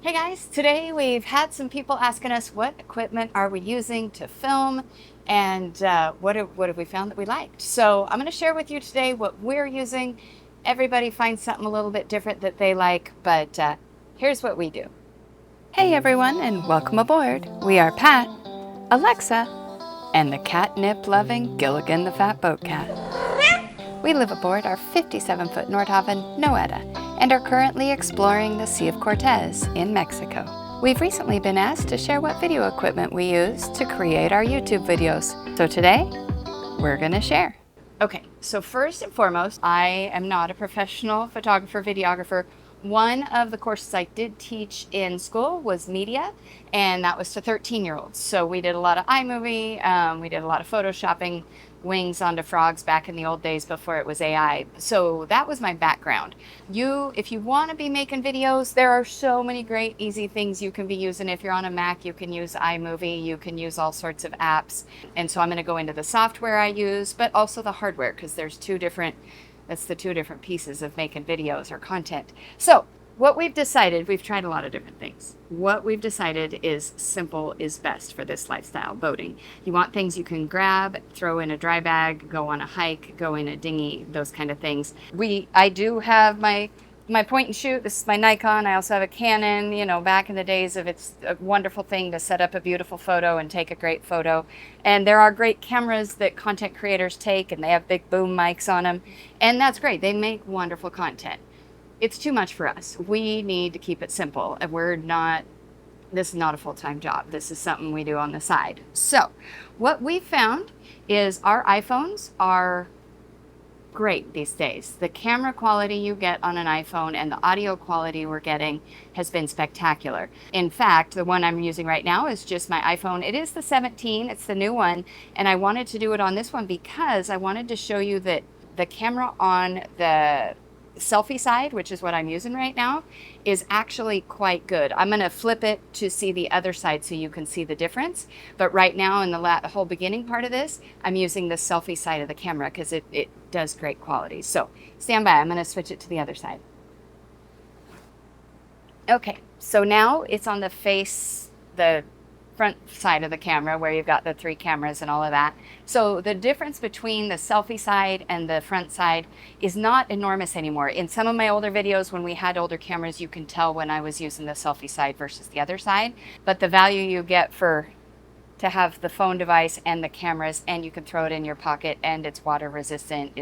Hey guys, today we've had some people asking us what equipment are we using to film and what have we found that we liked. So I'm going to share with you today what we're using. Everybody finds something a little bit different that they like, but here's what we do. Hey everyone, and welcome aboard. We are Pat, Alexa, and the catnip-loving Gilligan the Fat Boat Cat. We live aboard our 57-foot Nordhavn Noeta and are currently exploring the Sea of Cortez in Mexico. We've recently been asked to share what video equipment we use to create our YouTube videos. So today, we're gonna share. Okay, so first and foremost, I am not a professional photographer, videographer. One of the courses I did teach in school was media, and that was to 13-year-olds. So we did a lot of iMovie, we did a lot of photoshopping, wings onto frogs back in the old days before it was AI. So that was my background. If you want to be making videos, there are so many great easy things you can be using. If you're on a Mac, you can use iMovie, you can use all sorts of apps. And so I'm going to go into the software I use, but also the hardware, because there's that's the two different pieces of making videos or content. So what we've decided, we've tried a lot of different things. What we've decided is simple is best for this lifestyle boating. You want things you can grab, throw in a dry bag, go on a hike, go in a dinghy, those kind of things. I do have my point and shoot. This is my Nikon. I also have a Canon. You know, back in the days of it's a wonderful thing to set up a beautiful photo and take a great photo. And there are great cameras that content creators take, and they have big boom mics on them. And that's great. They make wonderful content. It's too much for us. We need to keep it simple. And this is not a full-time job. This is something we do on the side. So what we found is our iPhones are great these days. The camera quality you get on an iPhone and the audio quality we're getting has been spectacular. In fact, the one I'm using right now is just my iPhone. It is the 17, it's the new one, and I wanted to do it on this one because I wanted to show you that the camera on the selfie side, which is what I'm using right now, is actually quite good. I'm going to flip it to see the other side so you can see the difference. But right now in the whole beginning part of this, I'm using the selfie side of the camera because it does great quality. So stand by, I'm going to switch it to the other side. Okay, so now it's on the front side of the camera where you've got the 3 cameras and all of that. So the difference between the selfie side and the front side is not enormous anymore. In some of my older videos when we had older cameras, you can tell when I was using the selfie side versus the other side. But the value you get to have the phone device and the cameras, and you can throw it in your pocket and it's water resistant,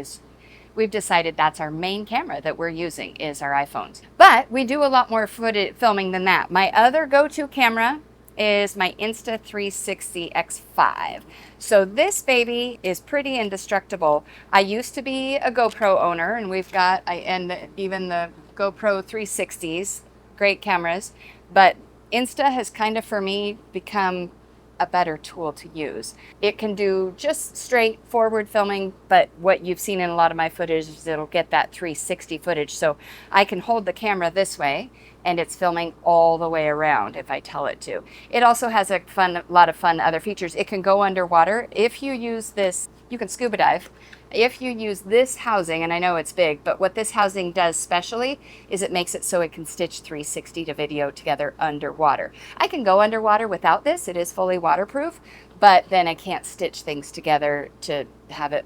we've decided that's our main camera that we're using is our iPhones. But we do a lot more filming than that. My other go-to camera is my Insta360 X5. So this baby is pretty indestructible. I used to be a GoPro owner, and even the GoPro 360s, great cameras, but Insta has kind of, for me, become a better tool to use. It can do just straight forward filming, but what you've seen in a lot of my footage is it'll get that 360 footage. So I can hold the camera this way and it's filming all the way around if I tell it to. It also has a lot of fun other features. It can go underwater. If you use this, you can scuba dive. If you use this housing, and I know it's big, but what this housing does specially is it makes it so it can stitch 360 to video together underwater. I can go underwater without this. It is fully waterproof, but then I can't stitch things together to have it,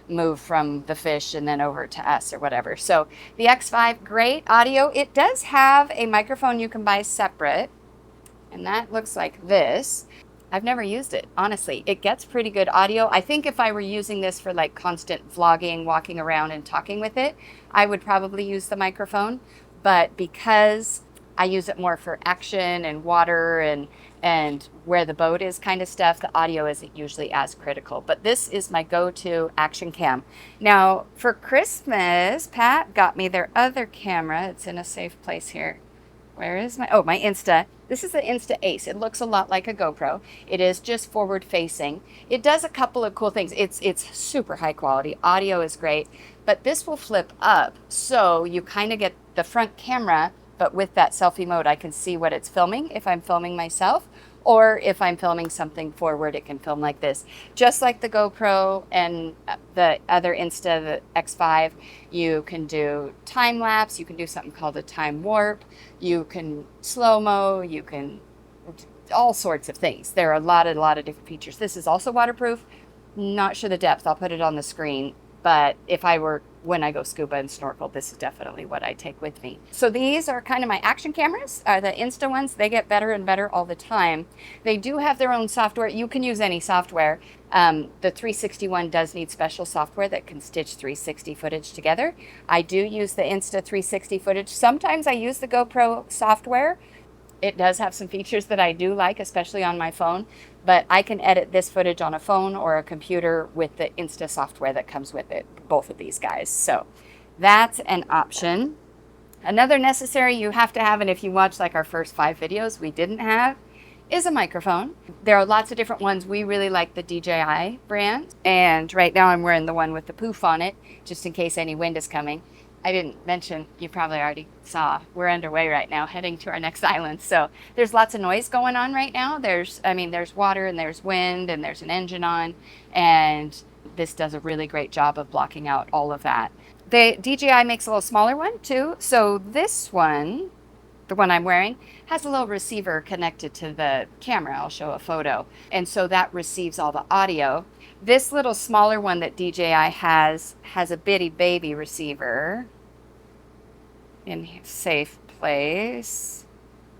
move from the fish and then over to us or whatever. So the X5, great audio. It does have a microphone you can buy separate, and that looks like this. I've never used it, honestly. It gets pretty good audio. I think if I were using this for like constant vlogging, walking around and talking with it, I would probably use the microphone. But because I use it more for action and water and where the boat is kind of stuff, the audio isn't usually as critical. But this is my go-to action cam. Now, for Christmas, Pat got me their other camera. It's in a safe place here. Where is my Insta. This is the Insta Ace. It looks a lot like a GoPro. It is just forward facing. It does a couple of cool things. It's super high quality. Audio is great, but this will flip up. So you kind of get the front camera, but with that selfie mode, I can see what it's filming if I'm filming myself, Or if I'm filming something forward, it can film like this. Just like the GoPro and the other Insta, the X5, you can do time lapse, you can do something called a time warp, you can slow-mo, you can all sorts of things. There are a lot of different features. This is also waterproof. Not sure the depth, I'll put it on the screen. But if I were, when I go scuba and snorkel, this is definitely what I take with me. So these are kind of my action cameras, the Insta ones. They get better and better all the time. They do have their own software. You can use any software. The 360 one does need special software that can stitch 360 footage together. I do use the Insta 360 footage. Sometimes I use the GoPro software. It does have some features that I do like, especially on my phone, but I can edit this footage on a phone or a computer with the Insta software that comes with it, both of these guys. So that's an option. Another necessary you have to have, and if you watch like our first 5 videos we didn't have, is a microphone. There are lots of different ones. We really like the DJI brand, and right now I'm wearing the one with the poof on it, just in case any wind is coming. I didn't mention, you probably already saw, we're underway right now, heading to our next island. So there's lots of noise going on right now. There's water and there's wind and there's an engine on, and this does a really great job of blocking out all of that. The DJI makes a little smaller one too. So this one, the one I'm wearing, has a little receiver connected to the camera. I'll show a photo. And so that receives all the audio. This little smaller one that DJI has a bitty baby receiver in a safe place,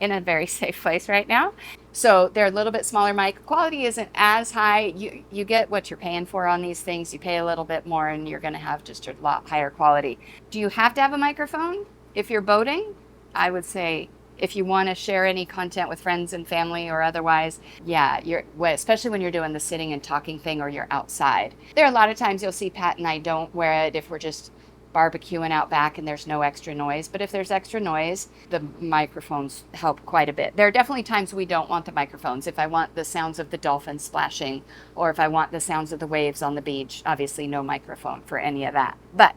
in a very safe place right now. So they're a little bit smaller mic. Quality isn't as high. You get what you're paying for on these things. You pay a little bit more and you're going to have just a lot higher quality. Do you have to have a microphone if you're boating? I would say if you want to share any content with friends and family or otherwise, yeah, especially when you're doing the sitting and talking thing or you're outside. There are a lot of times you'll see Pat and I don't wear it if we're just barbecuing out back and there's no extra noise. But if there's extra noise, the microphones help quite a bit. There are definitely times we don't want the microphones. If I want the sounds of the dolphins splashing, or if I want the sounds of the waves on the beach, obviously no microphone for any of that. But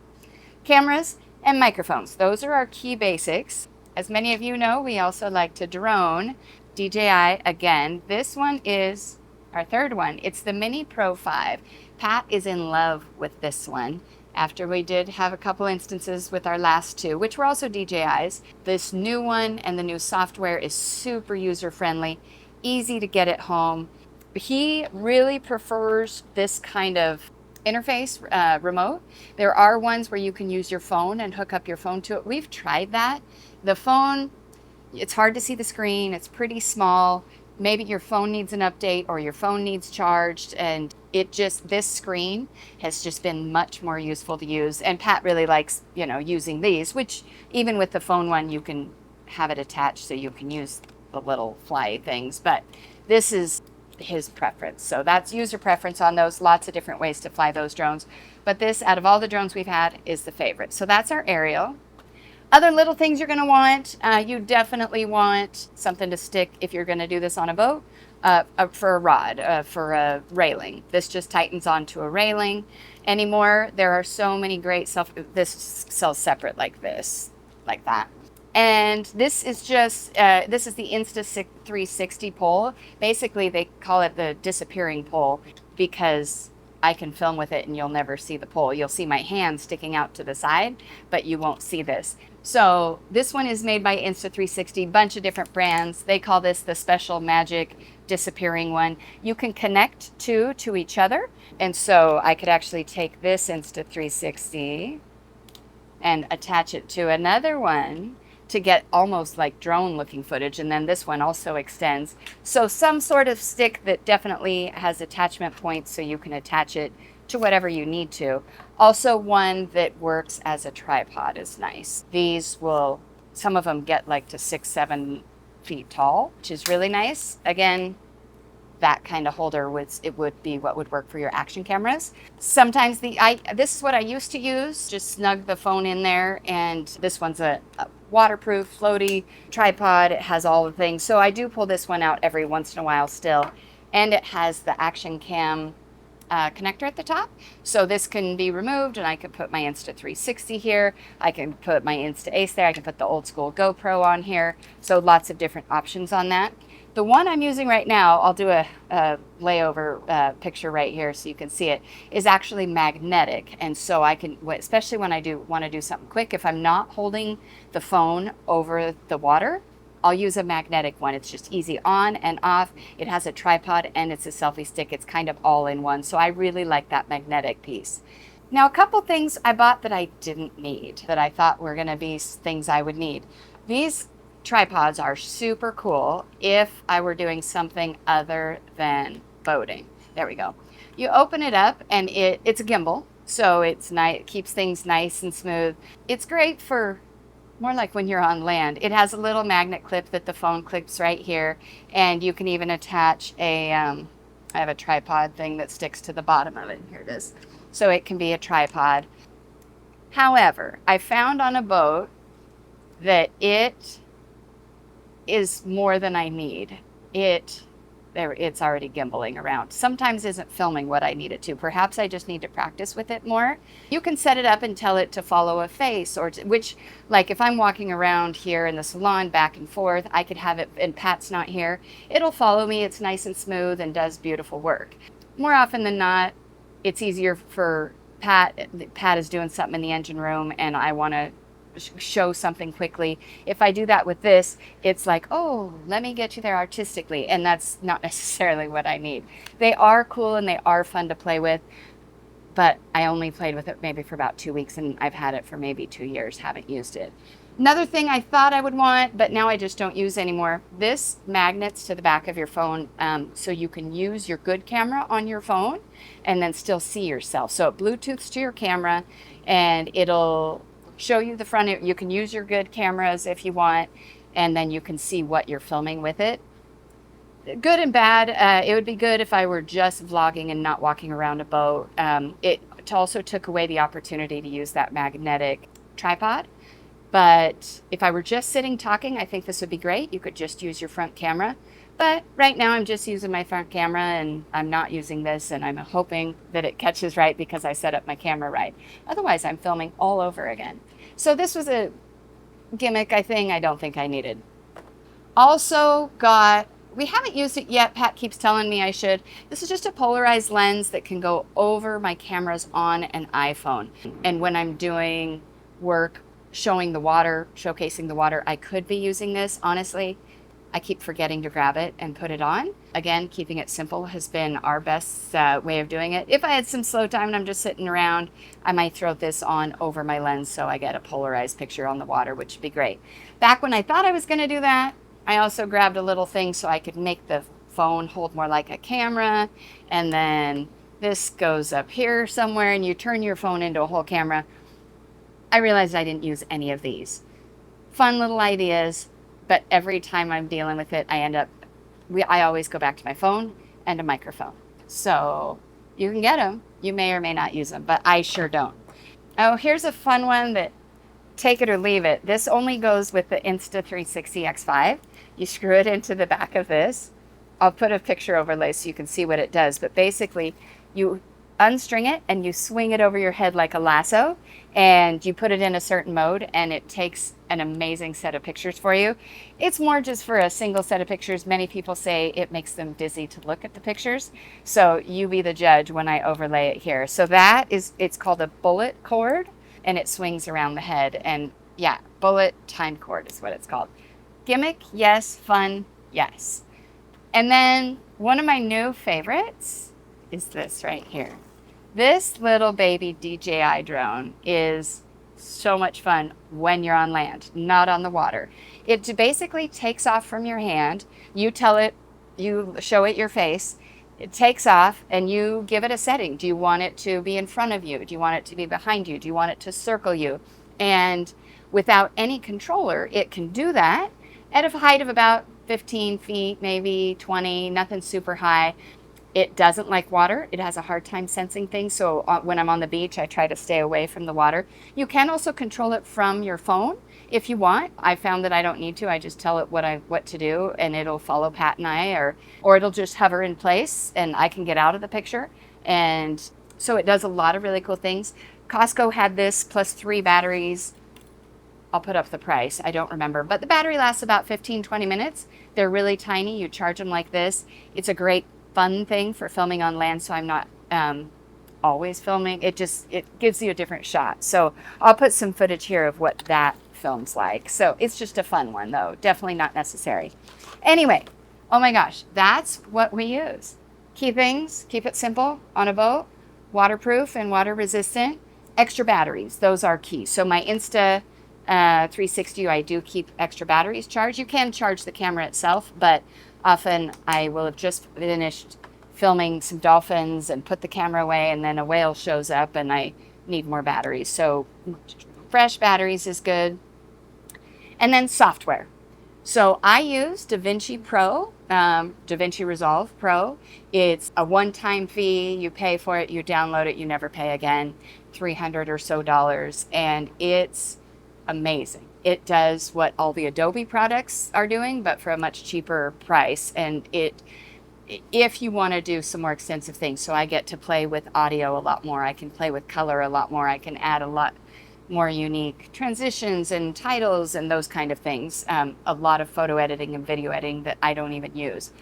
cameras and microphones, those are our key basics. As many of you know, we also like to drone. DJI, again, this one is our third one. It's the Mini Pro 5. Pat is in love with this one. After we did have a couple instances with our last 2, which were also DJIs, this new one and the new software is super user-friendly, easy to get at home. He really prefers this kind of interface, remote. There are ones where you can use your phone and hook up your phone to it. We've tried that. The phone, it's hard to see the screen. It's pretty small. Maybe your phone needs an update or your phone needs charged, and this screen has just been much more useful to use. And Pat really likes, using these, which even with the phone one, you can have it attached so you can use the little fly things, but this is his preference. So that's user preference on those. Lots of different ways to fly those drones. But this, out of all the drones we've had, is the favorite. So that's our aerial. Other little things you're going to want, you definitely want something to stick if you're going to do this on a boat, for a rod, for a railing. This just tightens onto a railing. Anymore, there are so many great this sells separate like this, like that. And this is just, this is the Insta360 pole. Basically, they call it the disappearing pole because I can film with it and you'll never see the pole. You'll see my hand sticking out to the side, but you won't see this. So this one is made by Insta360, bunch of different brands. They call this the special magic disappearing one. You can connect two to each other. And so I could actually take this Insta360 and attach it to another one to get almost like drone looking footage. And then this one also extends. So some sort of stick that definitely has attachment points so you can attach it to whatever you need to. Also one that works as a tripod is nice. These will, some of them get like to 6-7 feet tall, which is really nice. Again, that kind of holder would be what would work for your action cameras. Sometimes this is what I used to use, just snug the phone in there, and this one's a waterproof, floaty tripod. It has all the things. So I do pull this one out every once in a while still, and it has the action cam connector at the top. So this can be removed and I can put my Insta360 here. I can put my Insta Ace there. I can put the old school GoPro on here. So lots of different options on that. The one I'm using right now, I'll do a layover picture right here so you can see it, is actually magnetic. And so I can, especially when I want to do something quick, if I'm not holding the phone over the water, I'll use a magnetic one. It's just easy on and off. It has a tripod and it's a selfie stick. It's kind of all in one. So I really like that magnetic piece. Now, a couple things I bought that I didn't need, that I thought were going to be things I would need. These tripods are super cool if I were doing something other than boating. There we go. You open it up and it's a gimbal, so it's nice, it keeps things nice and smooth. It's great for more like when you're on land. It has a little magnet clip that the phone clips right here, and you can even attach a, I have a tripod thing that sticks to the bottom of it. Here it is. So it can be a tripod. However, I found on a boat that it is more than I need. It's already gimbaling around. Sometimes isn't filming what I need it to. Perhaps I just need to practice with it more. You can set it up and tell it to follow a face, or which, like if I'm walking around here in the salon back and forth, I could have it, and Pat's not here, it'll follow me. It's nice and smooth and does beautiful work. More often than not, it's easier for Pat. Pat is doing something in the engine room and I want to show something quickly. If I do that with this, it's like, oh, let me get you there artistically, and that's not necessarily what I need. They are cool and they are fun to play with, but I only played with it maybe for about 2 weeks, and I've had it for maybe 2 years, haven't used it. Another thing I thought I would want, but now I just don't use anymore, this magnets to the back of your phone, so you can use your good camera on your phone and then still see yourself. So it Bluetooths to your camera and it'll show you the front. You can use your good cameras if you want, and then you can see what you're filming with it. Good and bad. It would be good if I were just vlogging and not walking around a boat. It also took away the opportunity to use that magnetic tripod. But if I were just sitting talking, I think this would be great. You could just use your front camera. But right now I'm just using my front camera and I'm not using this, and I'm hoping that it catches right because I set up my camera right. Otherwise I'm filming all over again. So this was a gimmick, I don't think I needed. Also got, we haven't used it yet, Pat keeps telling me I should. This is just a polarized lens that can go over my cameras on an iPhone. And when I'm doing work showing the water, showcasing the water, I could be using this. Honestly, I keep forgetting to grab it and put it on. Again, keeping it simple has been our best way of doing it. If I had some slow time and I'm just sitting around, I might throw this on over my lens so I get a polarized picture on the water, which would be great. Back when I thought I was going to do that, I also grabbed a little thing so I could make the phone hold more like a camera. And then this goes up here somewhere and you turn your phone into a whole camera. I realized I didn't use any of these. Fun little ideas, but every time I'm dealing with it, I always go back to my phone and a microphone. So you can get them. You may or may not use them, but I sure don't. Oh, here's a fun one that take it or leave it. This only goes with the Insta360 X5. You screw it into the back of this. I'll put a picture overlay so you can see what it does, but basically you unstring it and you swing it over your head like a lasso, and you put it in a certain mode and it takes an amazing set of pictures for you. It's more just for a single set of pictures. Many people say it makes them dizzy to look at the pictures. So you be the judge when I overlay it here. So it's called a bullet cord, and it swings around the head. And yeah, bullet timed cord is what it's called. Gimmick, yes. Fun, yes. And then one of my new favorites is this right here. This little baby DJI drone is so much fun when you're on land, not on the water. It basically takes off from your hand. You tell it, you show it your face. It takes off and you give it a setting. Do you want it to be in front of you? Do you want it to be behind you? Do you want it to circle you? And without any controller, it can do that at a height of about 15 feet, maybe 20, nothing super high. It doesn't like water. It has a hard time sensing things. So when I'm on the beach, I try to stay away from the water. You can also control it from your phone if you want. I found that I don't need to. I just tell it what to do, and it'll follow Pat and I, or it'll just hover in place and I can get out of the picture. And so it does a lot of really cool things. Costco had this plus 3 batteries. I'll put up the price. I don't remember, but the battery lasts about 15-20 minutes. They're really tiny. You charge them like this. It's a great fun thing for filming on land, so I'm not always filming. It gives you a different shot. So I'll put some footage here of what that films like. So it's just a fun one though. Definitely not necessary. Anyway, oh my gosh, that's what we use. Key things, keep it simple on a boat, waterproof and water resistant. Extra batteries, those are key. So my Insta360, I do keep extra batteries charged. You can charge the camera itself, but often I will have just finished filming some dolphins and put the camera away, and then a whale shows up and I need more batteries. So fresh batteries is good. And then software. So I use DaVinci DaVinci Resolve Pro. It's a one-time fee. You pay for it, you download it, you never pay again. $300 or so, and it's amazing. It does what all the Adobe products are doing, but for a much cheaper price. And if you want to do some more extensive things, so I get to play with audio a lot more. I can play with color a lot more. I can add a lot more unique transitions and titles and those kind of things. A lot of photo editing and video editing that I don't even use.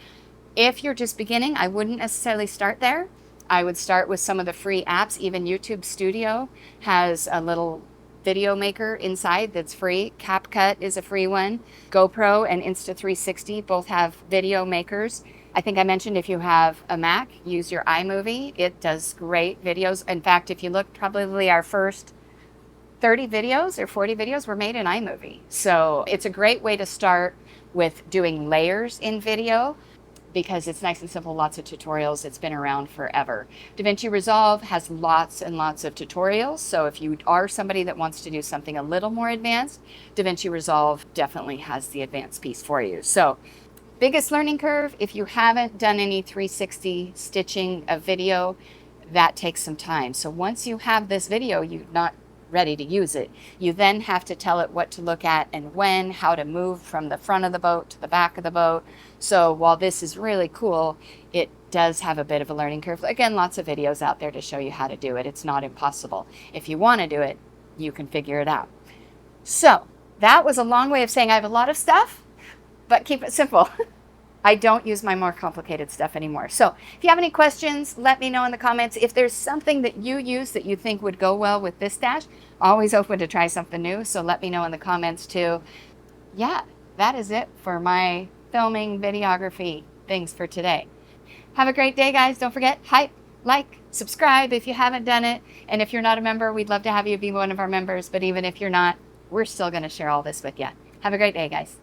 If you're just beginning, I wouldn't necessarily start there. I would start with some of the free apps. Even YouTube Studio has a little video maker inside that's free. CapCut is a free one. GoPro and Insta360 both have video makers. I think I mentioned if you have a Mac, use your iMovie. It does great videos. In fact, if you look, probably our first 30 videos or 40 videos were made in iMovie. So it's a great way to start with doing layers in video because it's nice and simple, lots of tutorials. It's been around forever. DaVinci Resolve has lots and lots of tutorials. So if you are somebody that wants to do something a little more advanced, DaVinci Resolve definitely has the advanced piece for you. So biggest learning curve, if you haven't done any 360 stitching of video, that takes some time. So once you have this video, you're not ready to use it. You then have to tell it what to look at and when, how to move from the front of the boat to the back of the boat. So while this is really cool, it does have a bit of a learning curve. Again, lots of videos out there to show you how to do it. It's not impossible. If you want to do it, you can figure it out. So that was a long way of saying I have a lot of stuff, but keep it simple. I don't use my more complicated stuff anymore. So if you have any questions, let me know in the comments. If there's something that you use that you think would go well with this stash, always open to try something new. So let me know in the comments too. Yeah, that is it for my filming videography things for today. Have a great day, guys. Don't forget, hype, like, subscribe if you haven't done it. And if you're not a member, we'd love to have you be one of our members. But even if you're not, we're still going to share all this with you. Have a great day, guys.